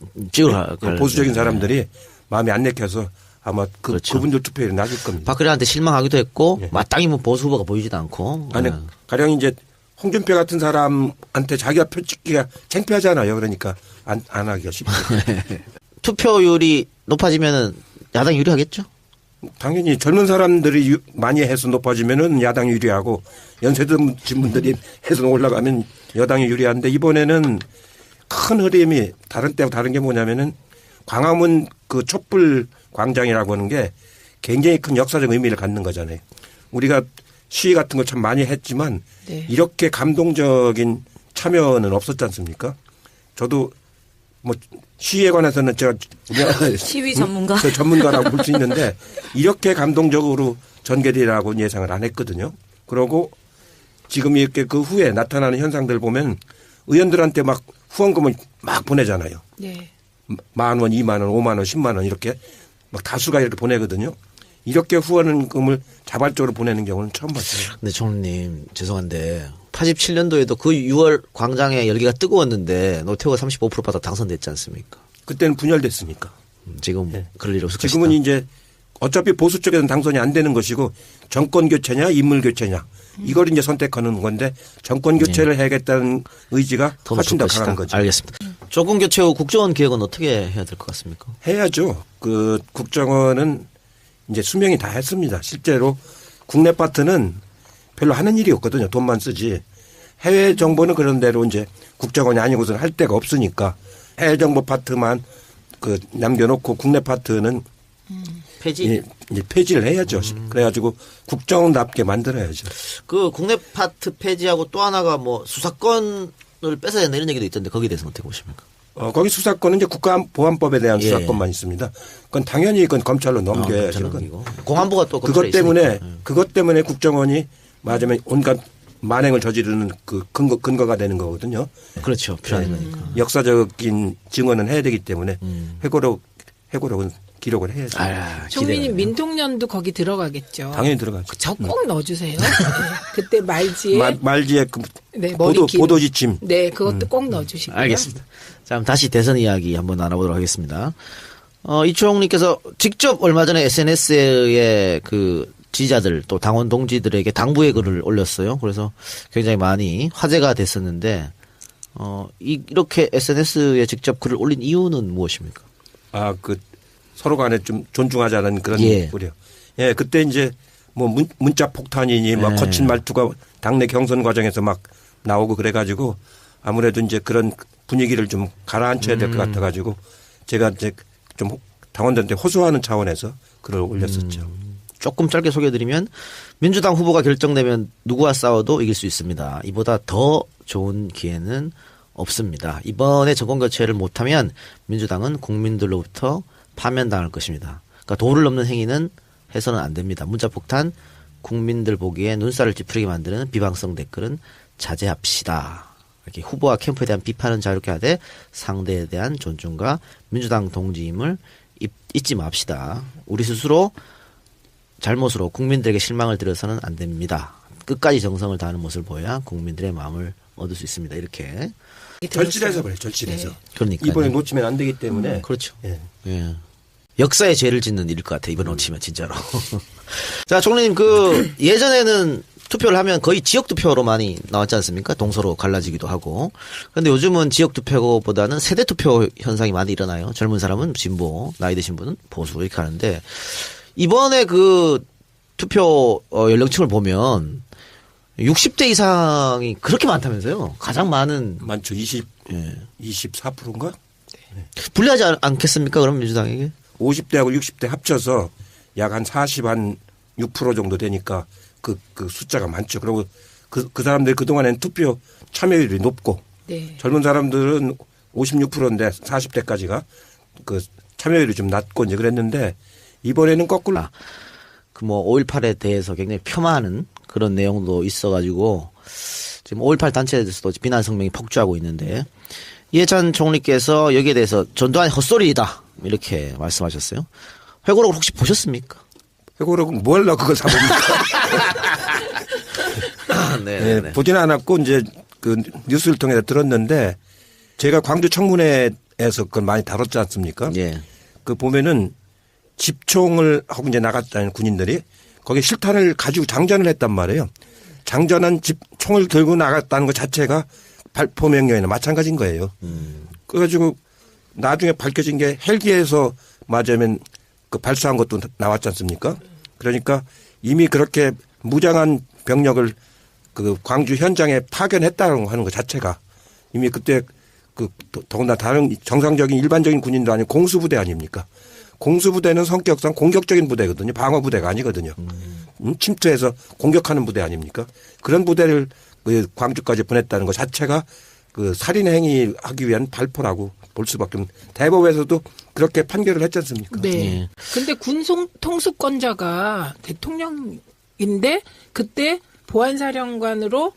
보수적인 사람들이 마음이 안 내켜서 아마 그분들 투표율이 낮을 겁니다. 박근혜한테 실망하기도 했고 마땅히 뭐 보수 후보가 보이지도 않고. 아니 가령 이제 홍준표 같은 사람한테 자기가 표 찍기가 창피하잖아요. 그러니까 안 하기가 쉽죠. 투표율이 높아지면은 야당 유리하겠죠? 당연히 젊은 사람들이 많이 해서 높아지면은 야당이 유리하고 연세 드신 분들이 해서 올라가면 여당이 유리한데 이번에는 큰 흐름이 다른 때하고 다른 게 뭐냐면은 광화문 그 촛불 광장이라고 하는 게 굉장히 큰 역사적 의미를 갖는 거잖아요. 우리가 시위 같은 거 참 많이 했지만 이렇게 감동적인 참여는 없었지 않습니까? 저도 뭐 시위에 관해서는 제가 시위 전문가 전문가라고 볼 수 있는데 이렇게 감동적으로 전개되라고 예상을 안 했거든요. 그러고 지금 이렇게 그 후에 나타나는 현상들 보면 의원들한테 막 후원금을 막 보내잖아요. 네. 10,000원, 20,000원, 50,000원, 100,000원 이렇게 막 다수가 이렇게 보내거든요. 이렇게 후원금을 자발적으로 보내는 경우는 처음 봤어요. 근데 총리님 죄송한데 87년도에도 그 6월 광장에 열기가 뜨거웠는데 노태우가 35% 받아 당선됐지 않습니까? 그때는 분열됐으니까. 지금 네. 그럴 일 없을 지금은 것이다. 이제 어차피 보수 쪽에서는 당선이 안 되는 것이고 정권 교체냐 인물 교체냐 이걸 이제 선택하는 건데 정권 교체를 해야겠다는 의지가 훨씬 더 강한 거죠. 알겠습니다. 정권 교체 후 국정원 개혁은 어떻게 해야 될 것 같습니까? 해야죠. 그 국정원은 이제 수명이 다 했습니다. 실제로 국내 파트는 별로 하는 일이 없거든요. 돈만 쓰지. 해외 정보는 그런 대로 이제 국정원이 아니고서는 할 데가 없으니까 해외 정보 파트만 그 남겨놓고 국내 파트는 폐지? 이제 폐지를 해야죠. 그래가지고 국정원답게 만들어야죠. 그 국내 파트 폐지하고 또 하나가 뭐 수사권을 뺏어야 된다 이런 얘기도 있던데 거기에 대해서는 어떻게 보십니까? 거기 수사권은 이제 국가보안법에 대한 수사권만 있습니다. 그건 당연히 그건 검찰로 넘겨야죠. 공안부가 또 그것 때문에 국정원이 맞으면 온갖 만행을 저지르는 그 근거가 되는 거거든요. 그렇죠. 필요한 거니까. 역사적인 증언은 해야 되기 때문에 회고록은 기록을 해야죠. 총리님 민통년도 거기 들어가겠죠. 당연히 들어가죠. 저 꼭 넣어주세요. 네. 그때 말지에 말지에 그 네, 보도 지침. 네, 그것도 꼭 넣어주시고요. 알겠습니다. 자, 그럼 다시 대선 이야기 한번 나눠보도록 하겠습니다. 이 총리께서 직접 얼마 전에 SNS에 그 지지자들 또 당원 동지들에게 당부의 글을 올렸어요. 그래서 굉장히 많이 화제가 됐었는데 이렇게 SNS에 직접 글을 올린 이유는 무엇입니까? 그 서로 간에 좀 존중하자는 그런 뿌려. 예, 그때 이제 뭐 문자 폭탄이니 막 거친 말투가 당내 경선 과정에서 막 나오고 그래가지고 아무래도 이제 그런 분위기를 좀 가라앉혀야 될 것 같아가지고 제가 이제 좀 당원들한테 호소하는 차원에서 글을 올렸었죠. 조금 짧게 소개해드리면 민주당 후보가 결정되면 누구와 싸워도 이길 수 있습니다. 이보다 더 좋은 기회는 없습니다. 이번에 정권교체를 못하면 민주당은 국민들로부터 파면당할 것입니다. 그러니까 도를 넘는 행위는 해서는 안 됩니다. 문자폭탄, 국민들 보기에 눈살을 찌푸리게 만드는 비방성 댓글은 자제합시다. 이렇게 후보와 캠프에 대한 비판은 자유롭게 하되 상대에 대한 존중과 민주당 동지임을 잊지 맙시다. 우리 스스로 잘못으로 국민들에게 실망을 드려서는 안 됩니다. 끝까지 정성을 다하는 모습을 보여야 국민들의 마음을 얻을 수 있습니다. 이렇게. 절실해서 그래요. 절실해서. 네. 그러니까 이번에 놓치면 안 되기 때문에. 그렇죠. 예. 예. 역사에 죄를 짓는 일일 것 같아요. 이번에 놓치면 진짜로. 자, 총리님 예전에는 투표를 하면 거의 지역 투표로 많이 나왔지 않습니까? 동서로 갈라지기도 하고. 그런데 요즘은 지역 투표보다는 세대 투표 현상이 많이 일어나요. 젊은 사람은 진보, 나이 드신 분은 보수 이렇게 하는데 이번에 그 투표 연령층을 보면 60대 이상이 그렇게 많다면서요? 가장 많은. 많죠. 24%인가? 네. 불리하지 않겠습니까? 그럼 민주당에게? 50대하고 60대 합쳐서 약 한 6% 정도 되니까 그 숫자가 많죠. 그리고 그 사람들이 그동안엔 투표 참여율이 높고 네. 젊은 사람들은 56%인데 40대까지가 그 참여율이 좀 낮고 이제 그랬는데 이번에는 거꾸로. 그 뭐 5.18에 대해서 굉장히 폄하하는 그런 내용도 있어가지고 지금 5.18 단체에서도 비난 성명이 폭주하고 있는데 이해찬 총리께서 여기에 대해서 전두환이 헛소리이다 이렇게 말씀하셨어요. 회고록을 혹시 보셨습니까? 회고록은 뭐 하려고 그걸 사봅니까? 네, 보지는 않았고 이제 그 뉴스를 통해서 들었는데 제가 광주 청문회에서 그걸 많이 다뤘지 않습니까? 예. 그 보면은 집총을 하고 이제 나갔다는 군인들이 거기에 실탄을 가지고 장전을 했단 말이에요. 장전한 총을 들고 나갔다는 것 자체가 발포 명령에는 마찬가지인 거예요. 그래가지고 나중에 밝혀진 게 헬기에서 맞으면 그 발사한 것도 나왔지 않습니까? 그러니까 이미 그렇게 무장한 병력을 그 광주 현장에 파견했다는 하는 것 자체가 이미 그때 그 더군다나 다른 정상적인 일반적인 군인도 아니고 공수부대 아닙니까? 공수부대는 성격상 공격적인 부대거든요. 방어부대가 아니거든요. 침투해서 공격하는 부대 아닙니까? 그런 부대를 그 광주까지 보냈다는 것 자체가 그 살인 행위 하기 위한 발포라고 볼 수밖에 없는. 대법에서도 그렇게 판결을 했지 않습니까? 네. 근데 군 통수권자가 대통령인데 그때 보안사령관으로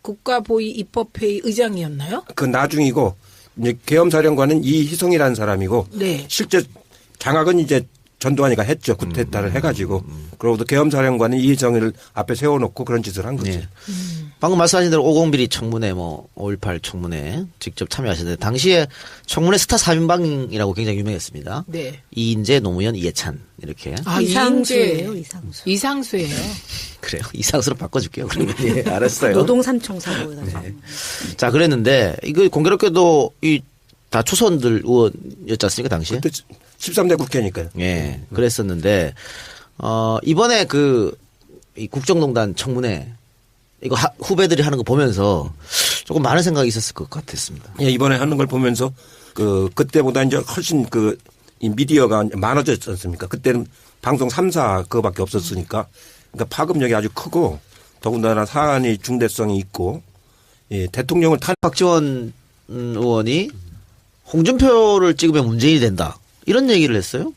국가보위입법회의 의장이었나요? 그 나중이고 이제 계엄사령관은 이희성이라는 사람이고 네. 실제 장악은 이제 전두환이가 했죠. 쿠데타를 해가지고. 그러고도 계엄사령관은 이희성을 앞에 세워놓고 그런 짓을 한 거죠. 네. 방금 말씀하신 대로 501 청문회, 5.18 청문회 직접 참여하셨는데 당시에 청문회 스타 3인방이라고 굉장히 유명했습니다. 네. 이인재, 노무현, 이해찬 이렇게. 이상수예요. 이상수예요. 그래요. 이상수로 바꿔줄게요. 그러면 예, 알았어요. 노동 삼총사고. 네. 자, 그랬는데 이거 공교롭게도 이 다 초선들 의원이었지 않습니까 당시에? 그때 13대 국회니까요. 예, 그랬었는데 이번에 이 국정농단 청문회 이거 후배들이 하는 거 보면서 조금 많은 생각이 있었을 것 같았습니다. 예, 이번에 하는 걸 보면서 그때보다 이제 훨씬 이 미디어가 많아졌지 않습니까? 그때는 방송 3사 그거밖에 없었으니까 그러니까 파급력이 아주 크고 더군다나 사안이 중대성이 있고 예, 대통령을 박지원 의원이 홍준표를 찍으면 문재인이 된다 이런 얘기를 했어요.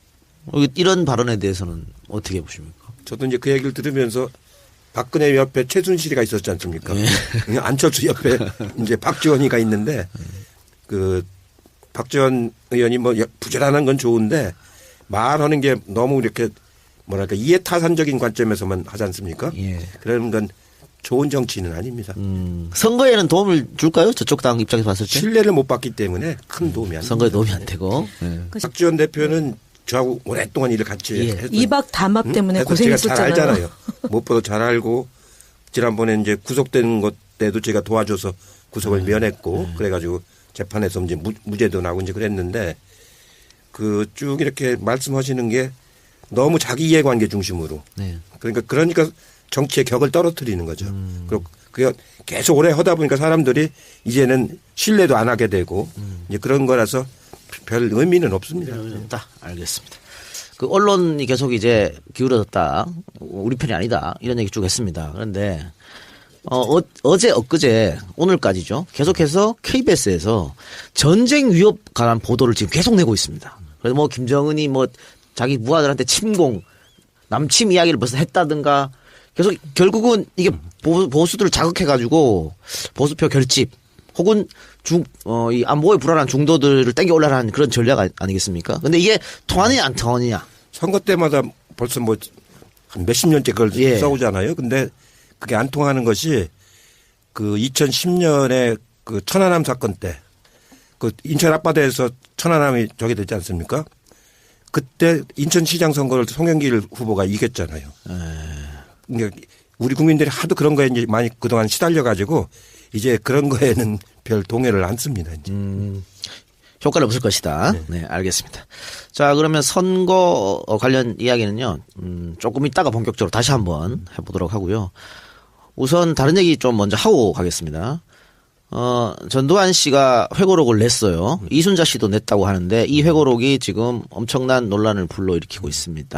이런 발언에 대해서는 어떻게 보십니까? 저도 이제 그 얘기를 들으면서 박근혜 옆에 최순실이가 있었지 않습니까? 네. 안철수 옆에 이제 박지원이가 있는데 박지원 의원이 부지런한 건 좋은데 말하는 게 너무 이렇게 뭐랄까 이해타산적인 관점에서만 하지 않습니까? 예. 그런 건 좋은 정치인은 아닙니다. 선거에는 도움을 줄까요? 저쪽 당 입장에서 봤을 때? 신뢰를 못 받기 때문에 큰 도움이 안 됩니다. 선거에 도움이 안 되고. 네. 박지원 대표는 저하고 오랫동안 일을 같이 했어요. 이박 담합 때문에 고생했었잖아요. 제가 잘 알잖아요. 무엇보다 잘 알고 지난번에 이제 구속된 것 때도 제가 도와줘서 구속을 면했고 그래가지고 재판에서 이제 무죄도 나고 이제 그랬는데 쭉 이렇게 말씀하시는 게 너무 자기 이해관계 중심으로. 네. 그러니까 정치의 격을 떨어뜨리는 거죠. 그리고 그게 계속 오래 하다 보니까 사람들이 이제는 신뢰도 안 하게 되고 이제 그런 거라서 별 의미는 없습니다. 없다. 알겠습니다. 언론이 계속 이제 기울어졌다. 우리 편이 아니다. 이런 얘기 쭉 했습니다. 그런데 어제 엊그제 오늘까지죠. 계속해서 KBS에서 전쟁 위협 관한 보도를 지금 계속 내고 있습니다. 그래서 김정은이 자기 무아들한테 침공, 남침 이야기를 벌써 했다든가 계속 결국은 이게 보수들을 자극해가지고 보수표 결집 혹은 이 안보에 불안한 중도들을 땡겨 올라라는 그런 전략 아니겠습니까? 근데 이게 통하느냐 안 통하느냐. 선거 때마다 벌써 한 몇십 년째 그걸 싸우잖아요. 근데 그게 안 통하는 것이 2010년에 천안함 사건 때 인천 앞바다에서 천안함이 저기 됐지 않습니까? 그때 인천시장 선거를 송영길 후보가 이겼잖아요. 그러니까 우리 국민들이 하도 그런 거에 이제 많이 그동안 시달려 가지고 이제 그런 거에는 별 동의를 안 씁니다. 이제. 효과는 없을 것이다. 네, 알겠습니다. 자, 그러면 선거 관련 이야기는요. 조금 이따가 본격적으로 다시 한번 해보도록 하고요. 우선 다른 얘기 좀 먼저 하고 가겠습니다. 전두환 씨가 회고록을 냈어요. 이순자 씨도 냈다고 하는데 이 회고록이 지금 엄청난 논란을 불러일으키고 있습니다.